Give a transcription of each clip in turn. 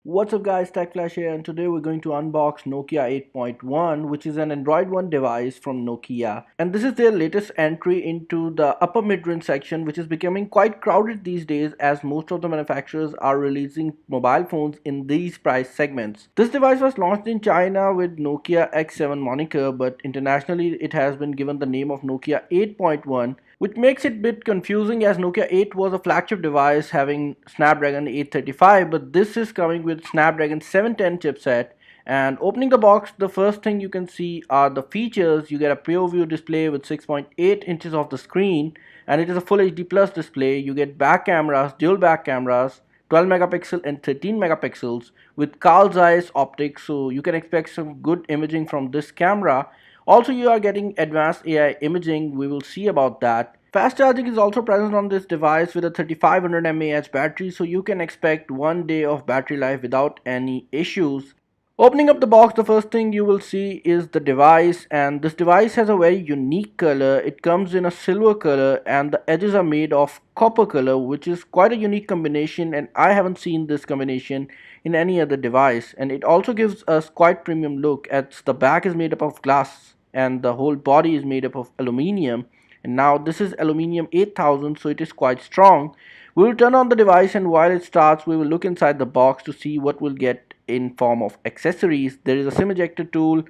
What's up guys, Tech Flash here, and today we're going to unbox Nokia 8.1, which is an Android One device from Nokia. And this is their latest entry into the upper mid-range section, which is becoming quite crowded these days as most of the manufacturers are releasing mobile phones in these price segments. This device was launched in China with Nokia X7 moniker, but internationally it has been given the name of Nokia 8.1, which makes it a bit confusing as Nokia 8 was a flagship device having Snapdragon 835, but this is coming with Snapdragon 710 chipset. And opening the box, the first thing you can see are the features. You get a pure view display with 6.8 inches of the screen, and it is a full HD plus display. You get back cameras, dual back cameras, 12 megapixel and 13 megapixels with Carl Zeiss optics, so you can expect some good imaging from this camera. Also, you are getting advanced AI imaging. We will see about that. Fast charging is also present on this device with a 3500 mAh battery, so you can expect 1 day of battery life without any issues. Opening up the box, the first thing you will see is the device, and this device has a very unique color. It comes in a silver color and the edges are made of copper color, which is quite a unique combination, and I haven't seen this combination in any other device. And it also gives us quite premium look as the back is made up of glass and the whole body is made up of aluminium. And now this is aluminium 8000, so it is quite strong. We will turn on the device, and while it starts we will look inside the box to see what we'll get in form of accessories. There is a SIM ejector tool,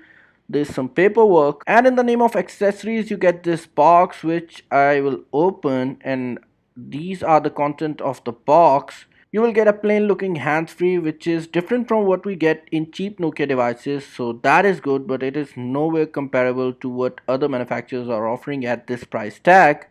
there's some paperwork, and in the name of accessories you get this box which I will open, and these are the content of the box. You will get a plain looking hands-free, which is different from what we get in cheap Nokia devices, so that is good, but it is nowhere comparable to what other manufacturers are offering at this price tag.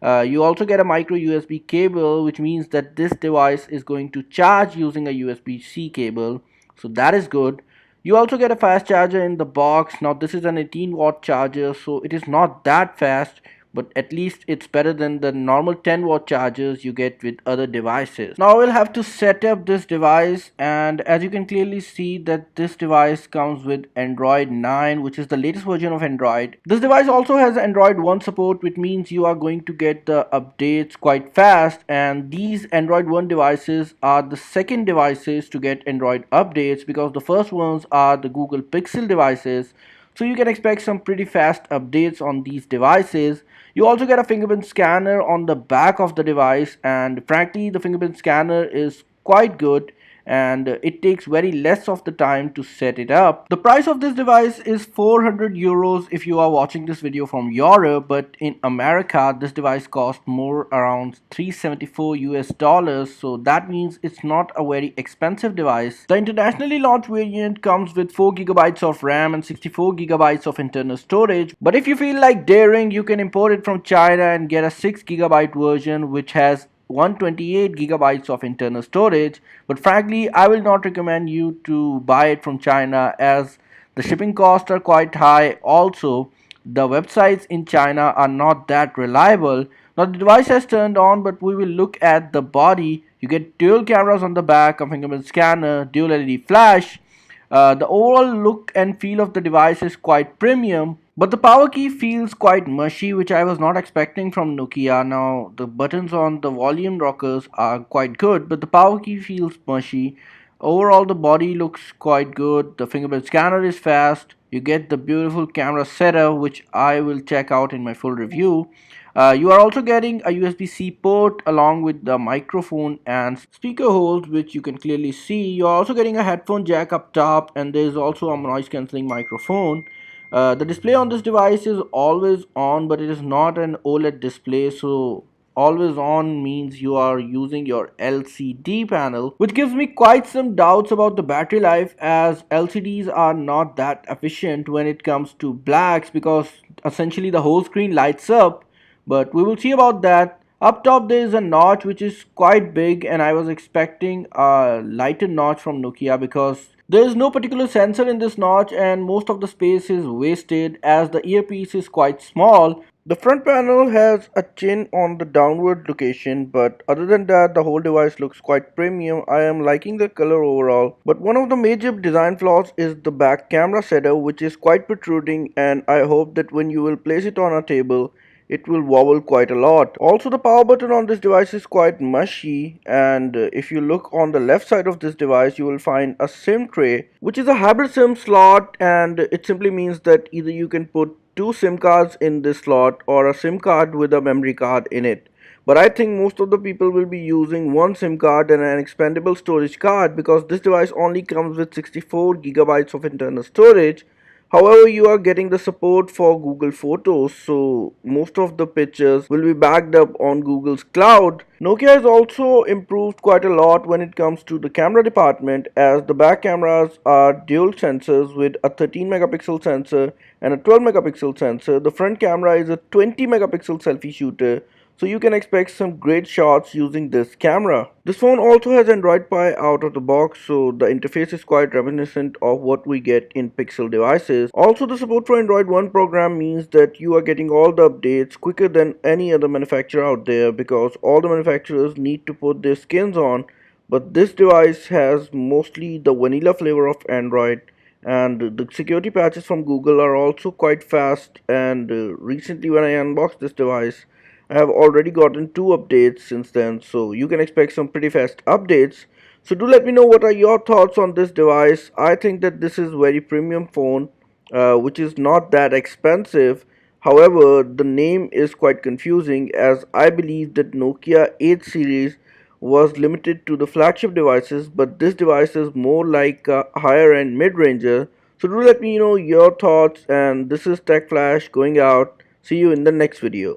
You also get a micro USB cable, which means that this device is going to charge using a USB-C cable, so that is good. You also get a fast charger in the box. Now this is an 18-watt charger, so it is not that fast, but at least it's better than the normal 10-watt chargers you get with other devices. Now I will have to set up this device, and as you can clearly see that this device comes with Android 9, which is the latest version of Android. This device also has Android One support, which means you are going to get the updates quite fast, and these Android One devices are the second devices to get Android updates, because the first ones are the Google Pixel devices, so you can expect some pretty fast updates on these devices. You also get a fingerprint scanner on the back of the device, and frankly the fingerprint scanner is quite good, and it takes very less of the time to set it up. The price of this device is 400 euros if you are watching this video from Europe, but in America this device costs more, around 374 US dollars, so that means it's not a very expensive device. The internationally launched variant comes with 4 gigabytes of RAM and 64 gigabytes of internal storage, but if you feel like daring, you can import it from China and get a 6 gigabyte version which has 128 gigabytes of internal storage. But frankly I will not recommend you to buy it from China as the shipping costs are quite high. Also, the websites in China are not that reliable. Now the device has turned on, but we will look at the body. You get dual cameras on the back, a fingerprint scanner, dual LED flash. The overall look and feel of the device is quite premium, but the power key feels quite mushy, which I was not expecting from Nokia. Now, the buttons on the volume rockers are quite good, but the power key feels mushy. Overall, the body looks quite good. The fingerprint scanner is fast. You get the beautiful camera setup, which I will check out in my full review. You are also getting a USB-C port along with the microphone and speaker holes, which you can clearly see. You are also getting a headphone jack up top, and there is also a noise cancelling microphone. The display on this device is always on, but it is not an OLED display, so always on means you are using your LCD panel, which gives me quite some doubts about the battery life, as LCDs are not that efficient when it comes to blacks, because essentially the whole screen lights up. But we will see about that. Up top there is a notch which is quite big, and I was expecting a lighter notch from Nokia because there is no particular sensor in this notch and most of the space is wasted as the earpiece is quite small. The front panel has a chin on the downward location, but other than that the whole device looks quite premium. I am liking the color overall, but one of the major design flaws is the back camera setup, which is quite protruding, and I hope that when you will place it on a table it will wobble quite a lot. Also, the power button on this device is quite mushy, and if you look on the left side of this device, you will find a SIM tray, which is a hybrid SIM slot, and it simply means that either you can put two SIM cards in this slot or a SIM card with a memory card in it. But I think most of the people will be using one SIM card and an expandable storage card because this device only comes with 64 gigabytes of internal storage. However, you are getting the support for Google Photos, so most of the pictures will be backed up on Google's cloud. Nokia has also improved quite a lot when it comes to the camera department, as the back cameras are dual sensors with a 13 megapixel sensor and a 12 megapixel sensor. The front camera is a 20 megapixel selfie shooter, so you can expect some great shots using this camera. This phone also has Android Pie out of the box, so the interface is quite reminiscent of what we get in Pixel devices. Also, the support for Android One program means that you are getting all the updates quicker than any other manufacturer out there, because all the manufacturers need to put their skins on, but this device has mostly the vanilla flavor of Android, and the security patches from Google are also quite fast. And recently when I unboxed this device, I have already gotten two updates since then, so you can expect some pretty fast updates. So do let me know what are your thoughts on this device. I think that this is very premium phone, which is not that expensive. However, the name is quite confusing, as I believe that Nokia 8 series was limited to the flagship devices, but this device is more like a higher end mid-ranger. So do let me know your thoughts, and this is Tech Flash going out. See you in the next video.